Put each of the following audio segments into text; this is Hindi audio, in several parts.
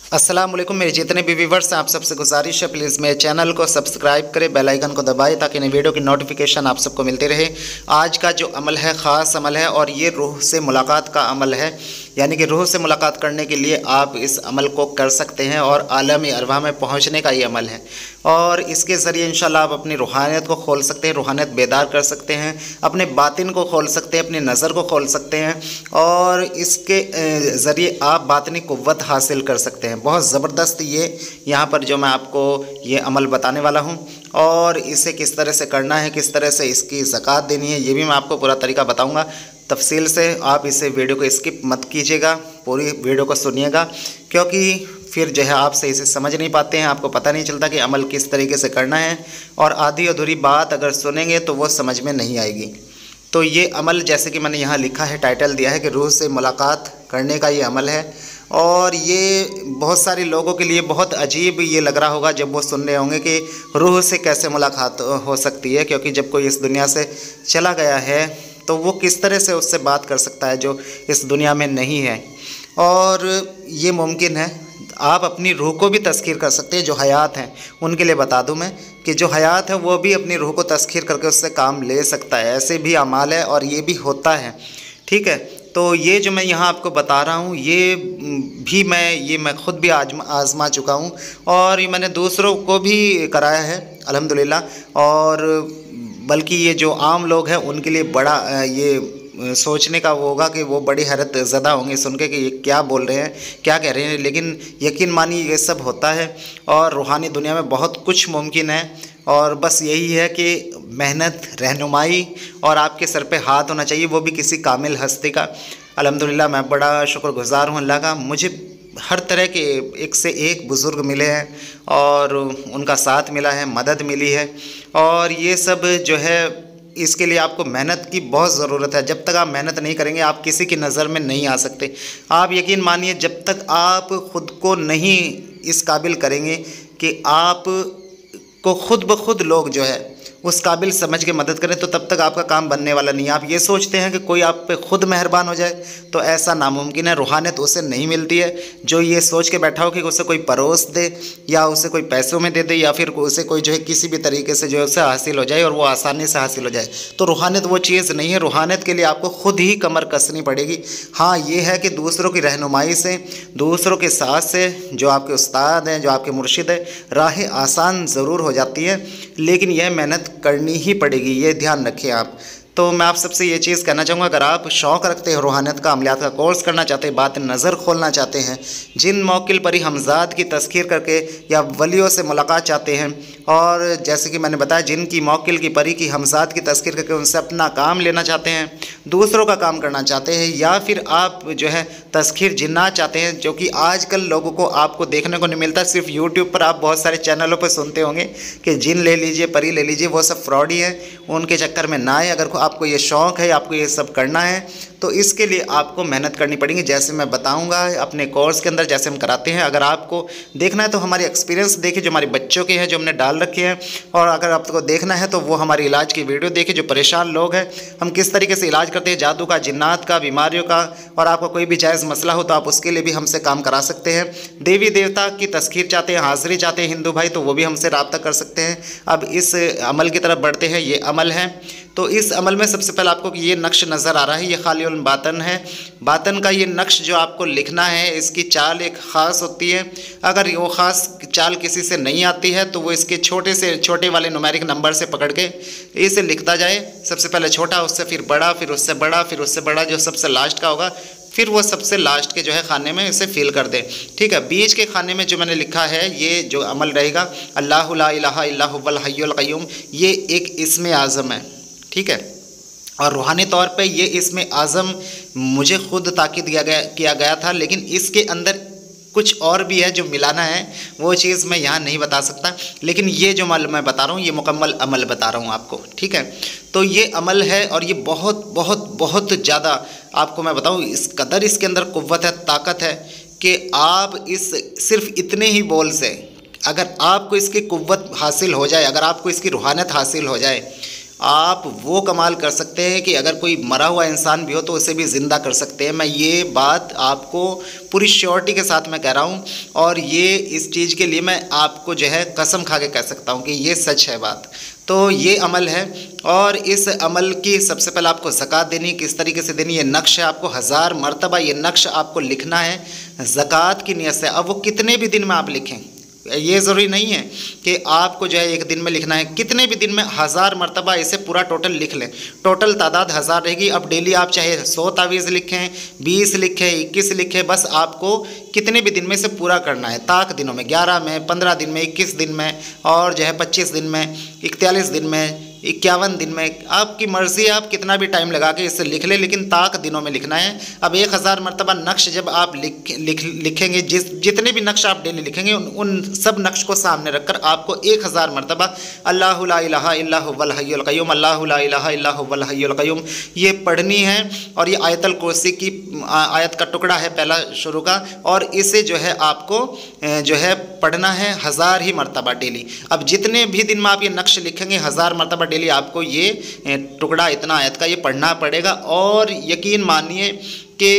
अस्सलाम वालेकुम मेरे जितने भी व्यूवर्स हैं, आप सबसे गुजारिश है प्लीज़ मेरे चैनल को सब्सक्राइब करें, बेल आइकन को दबाएं ताकि नई वीडियो की नोटिफिकेशन आप सबको मिलती रहे। आज का जो अमल है ख़ास अमल है और ये रूह से मुलाकात का अमल है, यानी कि रूह से मुलाकात करने के लिए आप इस अमल को कर सकते हैं और आलम अरवाह में पहुँचने का ये अमल है। और इसके ज़रिए इंशाल्लाह आप अपनी रूहानियत को खोल सकते हैं, रूहानियत बेदार कर सकते हैं, अपने बातिन को खोल सकते हैं, अपनी नज़र को खोल सकते हैं और इसके ज़रिए आप बातनी क़ुव्वत हासिल कर सकते हैं। बहुत ज़बरदस्त ये यहाँ पर जो मैं आपको ये अमल बताने वाला हूँ और इसे किस तरह से करना है, किस तरह से इसकी ज़कात देनी है, ये भी मैं आपको पूरा तरीका बताऊँगा तफसील से। आप इसे वीडियो को स्किप मत कीजिएगा, पूरी वीडियो को सुनिएगा, क्योंकि फिर जो है आप सही से समझ नहीं पाते हैं, आपको पता नहीं चलता कि अमल किस तरीके से करना है और आधी अधूरी बात अगर सुनेंगे तो वो समझ में नहीं आएगी। तो ये अमल जैसे कि मैंने यहाँ लिखा है, टाइटल दिया है कि रूह से मुलाकात करने का ये अमल है और ये बहुत सारे लोगों के लिए बहुत अजीब ये लग रहा होगा जब वो सुन रहे होंगे कि रूह से कैसे मुलाकात हो सकती है, क्योंकि जब कोई इस दुनिया से चला गया है तो वो किस तरह से उससे बात कर सकता है जो इस दुनिया में नहीं है। और ये मुमकिन है, आप अपनी रूह को भी तस्खीर कर सकते हैं। जो हयात हैं उनके लिए बता दूं मैं कि जो हयात है वो भी अपनी रूह को तस्खीर करके उससे काम ले सकता है। ऐसे भी अमाल है और ये भी होता है, ठीक है। तो ये जो मैं यहाँ आपको बता रहा हूँ ये भी मैं ख़ुद भी आज़मा चुका हूँ और ये मैंने दूसरों को भी कराया है अल्हम्दुलिल्लाह। और बल्कि ये जो आम लोग हैं उनके लिए बड़ा ये सोचने का वो होगा कि वो बड़ी हैरत ज़दा होंगे सुन के कि ये क्या बोल रहे हैं, क्या कह रहे हैं, लेकिन यकीन मानिए ये सब होता है और रूहानी दुनिया में बहुत कुछ मुमकिन है। और बस यही है कि मेहनत, रहनुमाई और आपके सर पे हाथ होना चाहिए, वो भी किसी कामिल हस्ती का। अल्हम्दुलिल्लाह मैं बड़ा शुक्रगुज़ार हूँ अल्लाह का, मुझे हर तरह के एक से एक बुज़ुर्ग मिले हैं और उनका साथ मिला है, मदद मिली है। और ये सब जो है इसके लिए आपको मेहनत की बहुत ज़रूरत है। जब तक आप मेहनत नहीं करेंगे आप किसी की नज़र में नहीं आ सकते। आप यकीन मानिए जब तक आप ख़ुद को नहीं इस काबिल करेंगे कि आप को खुद ब खुद लोग जो है उस काबिल समझ के मदद करें तो तब तक आपका काम बनने वाला नहीं है। आप ये सोचते हैं कि कोई आप पे खुद मेहरबान हो जाए तो ऐसा नामुमकिन है। रूहानियत उसे नहीं मिलती है जो ये सोच के बैठा हो कि उसे कोई परोस दे या उसे कोई पैसों में दे दे या फिर उसे कोई जो है किसी भी तरीके से जो है उसे हासिल हो जाए और वो आसानी से हासिल हो जाए। तो रूहानियत वो चीज़ नहीं है। रूहानियत के लिए आपको खुद ही कमर कसनी पड़ेगी। हाँ ये है कि दूसरों की रहनुमाई से, दूसरों के साथ से, जो आपके उस्ताद हैं, जो आपके मुर्शिद हैं, राह आसान ज़रूर हो जाती है, लेकिन यह मेहनत करनी ही पड़ेगी, ये ध्यान रखें आप। तो मैं आप सबसे ये चीज़ कहना चाहूँगा, अगर आप शौक़ रखते हैं रूहानियत का, अमलियात का कोर्स करना चाहते हैं, बात नज़र खोलना चाहते हैं, जिन मौकिल पर ही हमज़ाद की तस्खीर करके या वलियों से मुलाकात चाहते हैं और जैसे कि मैंने बताया जिनकी मौकिल की परी की हमज़ाद की तस्खीर करके उनसे अपना काम लेना चाहते हैं, दूसरों का काम करना चाहते हैं, या फिर आप जो है तस्खीर जिन्नात चाहते हैं, जो कि आजकल लोगों को आपको देखने को नहीं मिलता। सिर्फ यूट्यूब पर आप बहुत सारे चैनलों पर सुनते होंगे कि जिन ले लीजिए, परी ले लीजिए, वो सब फ्रॉड ही है। उनके चक्कर में ना आए। अगर आपको ये शौक़ है, आपको ये सब करना है तो इसके लिए आपको मेहनत करनी पड़ेगी, जैसे मैं बताऊंगा अपने कोर्स के अंदर, जैसे हम कराते हैं। अगर आपको देखना है तो हमारी एक्सपीरियंस देखिए जो हमारे बच्चों के हैं, जो हमने डाल रखे हैं, और अगर आपको देखना है तो वो हमारी इलाज की वीडियो देखिए, जो परेशान लोग हैं हम किस तरीके से इलाज करते हैं, जादू का, जिन्नात का, बीमारियों का। और आपको कोई भी जायज़ मसला हो तो आप उसके लिए भी हमसे काम करा सकते हैं। देवी देवता की तस्खीर चाहते हैं, हाज़िरी चाहते हैं हिंदू भाई, तो वो भी हमसे रब्ता कर सकते हैं। अब इस अमल की तरफ बढ़ते हैं। ये अमल है तो इस अमल में सबसे पहले आपको ये नक्श नज़र आ रहा है, ये खाली बातन है। बातन का ये नक्श जो आपको लिखना है, इसकी चाल एक ख़ास होती है। अगर वो ख़ास चाल किसी से नहीं आती है तो वो इसके छोटे से छोटे वाले न्यूमेरिक नंबर से पकड़ के इसे लिखता जाए। सबसे पहले छोटा, उससे फिर बड़ा, फिर उससे बड़ा, फिर उससे बड़ा, जो सबसे लास्ट का होगा फिर वो सबसे लास्ट के जो है खाने में इसे फिल कर दे। ठीक है, बीच के खाने में जो मैंने लिखा है ये जो अमल रहेगा, अल्लाहु ला इलाहा इल्ला हुवल हय्युल क़य्यूम, ये एक इस्म आज़म है। ठीक है, और रूहानी तौर पे ये इस्म आज़म मुझे खुद ताकीद किया गया था, लेकिन इसके अंदर कुछ और भी है जो मिलाना है, वो चीज़ मैं यहाँ नहीं बता सकता। लेकिन ये जो अमल मैं बता रहा हूँ ये मुकम्मल अमल बता रहा हूँ आपको। ठीक है, तो ये अमल है और ये बहुत बहुत बहुत ज़्यादा आपको मैं बताऊँ इस कदर इसके अंदर क़ुव्वत है, ताकत है कि आप इस सिर्फ इतने ही बोल से अगर आपको इसकी क़ुव्वत हासिल हो जाए, अगर आपको इसकी रूहानियत हासिल हो जाए, आप वो कमाल कर सकते हैं कि अगर कोई मरा हुआ इंसान भी हो तो उसे भी ज़िंदा कर सकते हैं। मैं ये बात आपको पूरी श्योरिटी के साथ मैं कह रहा हूँ, और ये इस चीज़ के लिए मैं आपको जो है कसम खा के कह सकता हूँ कि ये सच है बात। तो ये अमल है, और इस अमल की सबसे पहले आपको ज़कात देनी। किस तरीके से देनी, ये नक्श है, आपको 1000 मरतबा ये नक्श आपको लिखना है ज़कात की नीयत से। अब वो कितने भी दिन में आप लिखें, ये ज़रूरी नहीं है कि आपको जो है एक दिन में लिखना है, कितने भी दिन में 1000 मरतबा इसे पूरा टोटल लिख लें। टोटल तादाद 1000 रहेगी। अब डेली आप चाहे 100 तावीज़ लिखें, 20 लिखें, 21 लिखें, बस आपको कितने भी दिन में इसे पूरा करना है। ताक दिनों में 11 में, 15 दिन में, 21 दिन में, और जो है 25 दिन में, 41 दिन में, 51 दिन में, आपकी मर्ज़ी है, आप कितना भी टाइम लगा के इससे लिख लें, लेकिन ताक दिनों में लिखना है। अब 1000 मरतबा नक्श जब आप लिखेंगे, जितने भी नक्श आप डेली लिखेंगे उन सब नक्श को सामने रखकर आपको 1000 मरतबा अल्लाहु ला इलाहा इल्ला हुवल हय्युल क़य्यूम, अल्लाहु ला इलाहा इल्ला हुवल हय्युल क़य्यूम, ये पढ़नी है। और ये आयतल कुर्सी की आयत का टुकड़ा है पहला शुरू का, और इसे जो है आपको जो है पढ़ना है 1000 ही मरतबा डेली। अब जितने भी दिन में आप ये नक्श लिखेंगे 1000 मरतबा डेली आपको ये टुकड़ा इतना आयत का ये पढ़ना पड़ेगा। और यकीन मानिए कि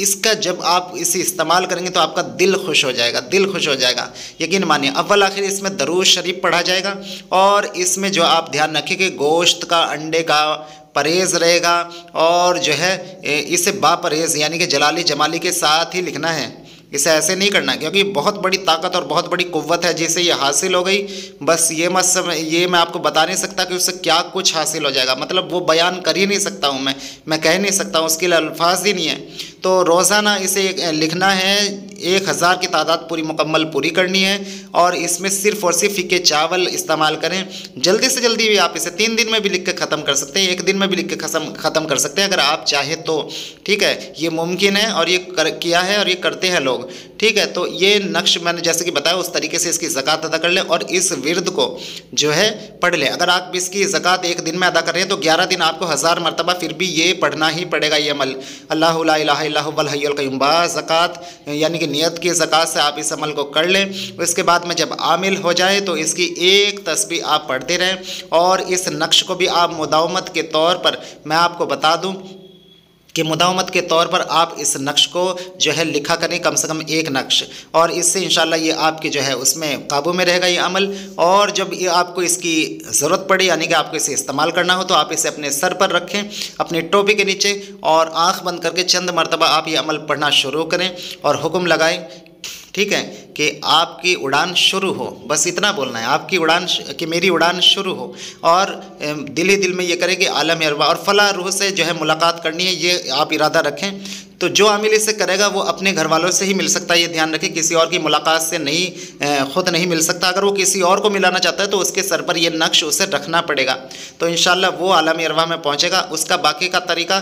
इसका जब आप इसे इस्तेमाल करेंगे तो आपका दिल खुश हो जाएगा, दिल खुश हो जाएगा, यकीन मानिए। अव्वल आखिर इसमें दरूद शरीफ पढ़ा जाएगा, और इसमें जो आप ध्यान रखें कि गोश्त का, अंडे का परहेज़ रहेगा, और जो है इसे बापरहेज़ यानी कि जलाली जमाली के साथ ही लिखना है। इसे ऐसे नहीं करना, क्योंकि बहुत बड़ी ताकत और बहुत बड़ी कुव्वत है जिसे ये हासिल हो गई। बस ये ये मैं आपको बता नहीं सकता कि उससे क्या कुछ हासिल हो जाएगा, मतलब वो बयान कर ही नहीं सकता हूँ मैं कह नहीं सकता हूँ, उसके लिए अल्फाज ही नहीं है। तो रोज़ाना इसे लिखना है, 1000 की तादाद पूरी मुकम्मल पूरी करनी है, और इसमें सिर्फ़ और सिर्फ फीके चावल इस्तेमाल करें। जल्दी से जल्दी भी आप इसे 3 दिन में भी लिख के ख़त्म कर सकते हैं, 1 दिन में भी लिख के ख़त्म कर सकते हैं अगर आप चाहें तो, ठीक है। ये मुमकिन है, और ये किया है, और ये करते हैं लोग, ठीक है। तो ये नक्श मैंने जैसे कि बताया उस तरीके से इसकी ज़कात अदा कर लें, और इस विर्द को जो है पढ़ लें। अगर आप इसकी ज़कात 1 दिन में अदा कर रहे हैं तो 11 दिन आपको 1000 मरतबा फिर भी ये पढ़ना ही पड़ेगा, ये अमल। अल्लाहु ला इलाहा इल्ला हुवल हय्युल क़य्यूम, ज़कात यानी कि नियत की ज़कात से आप इस अमल को कर लें। उसके बाद में जब आमिल हो जाए तो इसकी एक तस्बीह आप पढ़ते रहें, और इस नक्श को भी आप मुदावमत के तौर पर, मैं आपको बता दूं कि मुदावमत के तौर पर आप इस नक्श को जो है लिखा करें, कम से कम 1 नक्श, और इससे इंशाल्लाह ये आपके जो है उसमें काबू में रहेगा ये अमल। और जब ये आपको इसकी ज़रूरत पड़े, यानी कि आपको इसे इस्तेमाल करना हो, तो आप इसे अपने सर पर रखें, अपनी टोपी के नीचे, और आँख बंद करके चंद मरतबा आप ये अमल पढ़ना शुरू करें, और हुक्म लगाएं, ठीक है, कि आपकी उड़ान शुरू हो। बस इतना बोलना है, आपकी उड़ान कि मेरी उड़ान शुरू हो, और दिल ही दिल में ये करें कि आलम अरवा और फला रूह से जो है मुलाकात करनी है, ये आप इरादा रखें। तो जो आमिल इससे करेगा वो अपने घर वालों से ही मिल सकता है, ये ध्यान रखें, किसी और की मुलाकात से नहीं, ख़ुद नहीं मिल सकता। अगर वो किसी और को मिलाना चाहता है तो उसके सर पर ये नक्श उसे रखना पड़ेगा, तो इंशाल्लाह वो आलम अरवा में पहुँचेगा। उसका बाकी का तरीका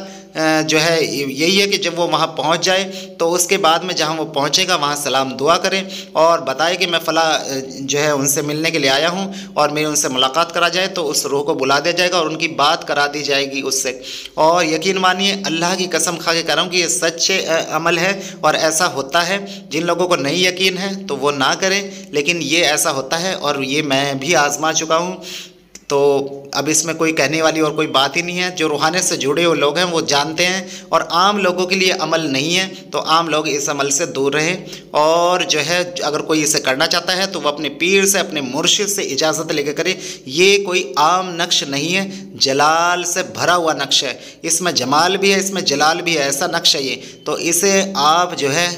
जो है यही है कि जब वो वहाँ पहुँच जाए तो उसके बाद में जहाँ वो पहुँचेगा वहाँ सलाम दुआ करें, और बताए कि मैं फ़ला जो है उनसे मिलने के लिए आया हूँ, और मेरी उनसे मुलाकात करा जाए, तो उस रूह को बुला दिया जाएगा और उनकी बात करा दी जाएगी उससे। और यकीन मानिए, अल्लाह की कसम खा के कह रहा हूँ कि ये सच्चे अमल है, और ऐसा होता है। जिन लोगों को नहीं यकीन है तो वो ना करें, लेकिन ये ऐसा होता है, और ये मैं भी आज़मा चुका हूँ। तो अब इसमें कोई कहने वाली और कोई बात ही नहीं है। जो रूहानियत से जुड़े हुए लोग हैं वो जानते हैं, और आम लोगों के लिए अमल नहीं है, तो आम लोग इस अमल से दूर रहें। और जो है अगर कोई इसे करना चाहता है तो वह अपने पीर से, अपने मुर्शिद से इजाज़त लेकर करे। ये कोई आम नक्श नहीं है, जलाल से भरा हुआ नक्श है, इसमें जमाल भी है, इसमें जलाल भी है, ऐसा नक्श है ये। तो इसे आप जो है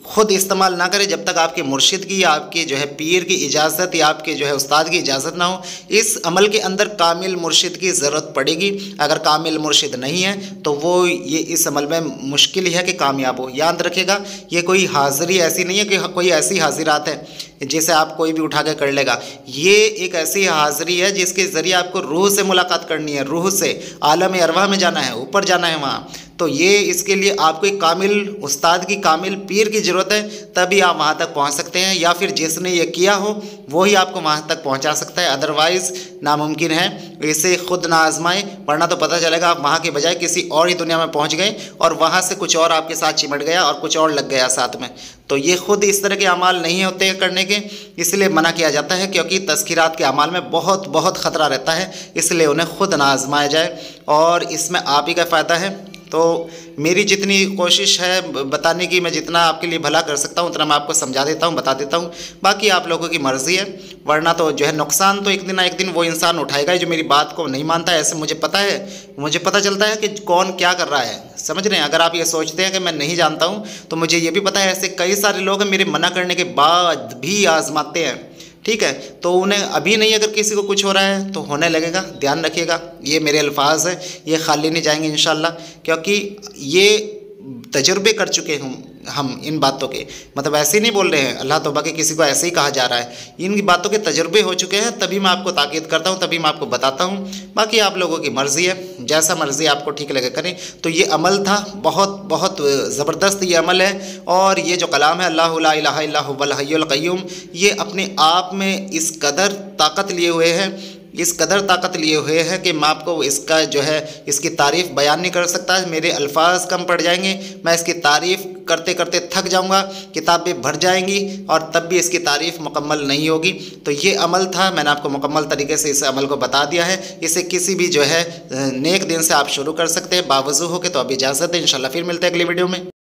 ख़ुद इस्तेमाल ना करें जब तक आपके मुर्शिद की या आपके जो है पीर की इजाज़त या आपके जो है उस्ताद की इजाज़त ना हो। इस अमल के अंदर कामिल मुर्शिद की ज़रूरत पड़ेगी। अगर कामिल मुर्शिद नहीं है तो वो ये इस अमल में मुश्किल ही है कि कामयाब हो। याद रखेगा, ये कोई हाज़िरी ऐसी नहीं है कि कोई ऐसी हाज़िरात है जिसे आप कोई भी उठा के कर लेगा। ये एक ऐसी हाज़िरी है जिसके ज़रिए आपको रूह से मुलाकात करनी है, रूह से आलम अरवाह में जाना है, ऊपर जाना है वहाँ। तो ये इसके लिए आपको एक कामिल उस्ताद की, कामिल पीर की ज़रूरत है, तभी आप वहाँ तक पहुँच सकते हैं, या फिर जिसने ये किया हो वो ही आपको वहाँ तक पहुँचा सकता है, अदरवाइज़ नामुमकिन है। इसे खुद ना आजमाएं, वरना तो पता चलेगा आप वहाँ के बजाय किसी और ही दुनिया में पहुँच गए और वहाँ से कुछ और आपके साथ चिमट गया और कुछ और लग गया साथ में। तो ये खुद इस तरह के अमाल नहीं होते हैं करने के, इसलिए मना किया जाता है, क्योंकि तज़किरात के अमाल में बहुत बहुत ख़तरा रहता है, इसलिए उन्हें खुद ना आजमाया जाए और इसमें आप ही का फ़ायदा है। तो मेरी जितनी कोशिश है बताने की, मैं जितना आपके लिए भला कर सकता हूँ उतना मैं आपको समझा देता हूँ, बता देता हूँ, बाकी आप लोगों की मर्ज़ी है। वरना तो जो है नुकसान तो एक दिन ना एक दिन वो इंसान उठाएगा ही जो मेरी बात को नहीं मानता है। ऐसे मुझे पता है, मुझे पता चलता है कि कौन क्या कर रहा है, समझ रहे हैं। अगर आप ये सोचते हैं कि मैं नहीं जानता हूँ, तो मुझे ये भी पता है ऐसे कई सारे लोग हैं मेरे मना करने के बाद भी आजमाते हैं, ठीक है। तो उन्हें अभी नहीं, अगर किसी को कुछ हो रहा है तो होने लगेगा, ध्यान रखिएगा। ये मेरे अल्फाज हैं, ये खाली नहीं जाएंगे इंशाल्लाह, क्योंकि ये तजुर्बे कर चुके हैं हम इन बातों के, मतलब ऐसे ही नहीं बोल रहे हैं अल्लाह तौबा के किसी को ऐसे ही कहा जा रहा है, इन बातों के तजुर्बे हो चुके हैं, तभी मैं आपको ताकीद करता हूँ, तभी मैं आपको बताता हूँ। बाकी आप लोगों की मर्ज़ी है, जैसा मर्ज़ी आपको ठीक लगे करें। तो ये अमल था, बहुत बहुत ज़बरदस्त ये अमल है। और ये जो कलाम है अल्लाहु ला इलाहा इल्ला हुवल हय्युल क़य्यूम, ये अपने आप में इस कदर ताकत लिए हुए हैं, इस कदर ताकत लिए हुए हैं कि मैं आपको इसका जो है इसकी तारीफ़ बयान नहीं कर सकता, मेरे अल्फाज कम पड़ जाएंगे, मैं इसकी तारीफ़ करते करते थक जाऊंगा, किताबें भर जाएंगी और तब भी इसकी तारीफ़ मुकम्मल नहीं होगी। तो ये अमल था, मैंने आपको मुकम्मल तरीके से इस अमल को बता दिया है। इसे किसी भी जो है नेक दिन से आप शुरू कर सकते हैं बावजू हो के। तो अब इजाज़त है, इंशाल्लाह फिर मिलते हैं अगली वीडियो में।